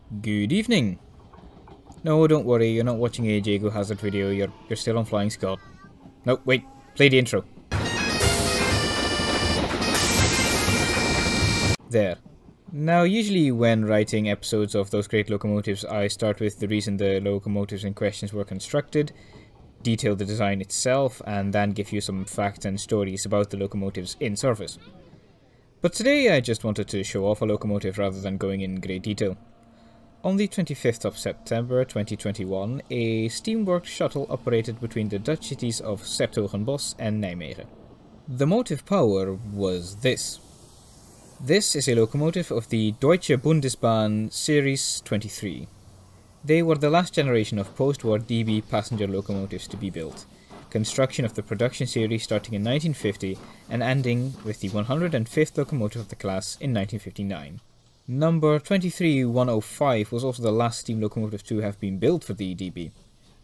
Good evening. No, don't worry, you're not watching a Jago Hazard video, you're still on Flying Scott. No, wait, play the intro. There. Now, usually when writing episodes of Those Great Locomotives, I start with the reason the locomotives in questions were constructed, detail the design itself, and then give you some facts and stories about the locomotives in service. But today I just wanted to show off a locomotive rather than going in great detail. On the 25th of September 2021, a steamworks shuttle operated between the Dutch cities of 's-Hertogenbosch and Nijmegen. The motive power was this. This is a locomotive of the Deutsche Bundesbahn Series 23. They were the last generation of post-war DB passenger locomotives to be built. Construction of the production series starting in 1950 and ending with the 105th locomotive of the class in 1959. Number 23105 was also the last steam locomotive to have been built for the DB.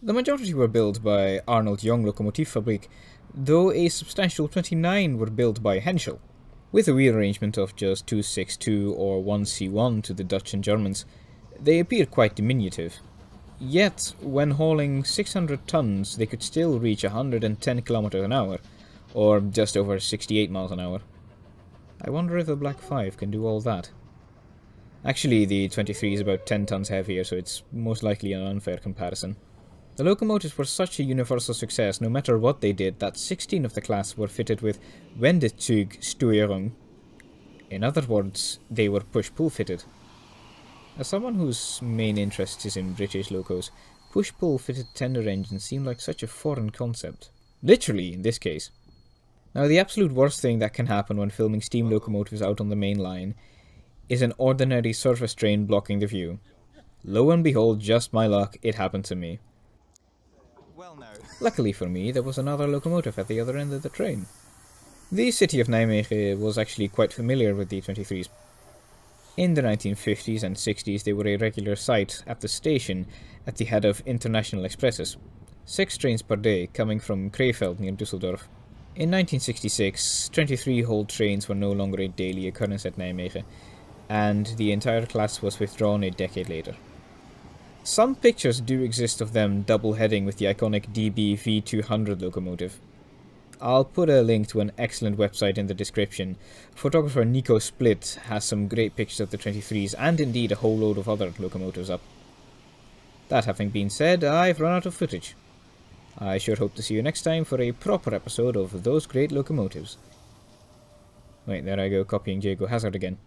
The majority were built by Arnold Young Lokomotivfabriek, though a substantial 29 were built by Henschel. With a wheel arrangement of just 262 or 1C1 to the Dutch and Germans, they appear quite diminutive. Yet, when hauling 600 tons, they could still reach 110 km an hour, or just over 68 miles an hour. I wonder if the Black 5 can do all that. Actually, the 23 is about 10 tons heavier, so it's most likely an unfair comparison. The locomotives were such a universal success, no matter what they did, that 16 of the class were fitted with Wendezugsteuerung. In other words, they were push-pull fitted. As someone whose main interest is in British locos, push-pull fitted tender engines seem like such a foreign concept. Literally, in this case. Now, the absolute worst thing that can happen when filming steam locomotives out on the main line is an ordinary surface train blocking the view. Lo and behold, just my luck, it happened to me. Luckily for me, there was another locomotive at the other end of the train. The city of Nijmegen was actually quite familiar with the 23s. In the 1950s and 60s, they were a regular sight at the station at the head of international expresses. 6 trains per day coming from Krefeld near Düsseldorf. In 1966, 23-hauled trains were no longer a daily occurrence at Nijmegen, and the entire class was withdrawn a decade later. Some pictures do exist of them double-heading with the iconic DB V200 locomotive. I'll put a link to an excellent website in the description. Photographer Nico Split has some great pictures of the 23s and indeed a whole load of other locomotives up. That having been said, I've run out of footage. I sure hope to see you next time for a proper episode of Those Great Locomotives. Wait, there I go copying Jago Hazard again.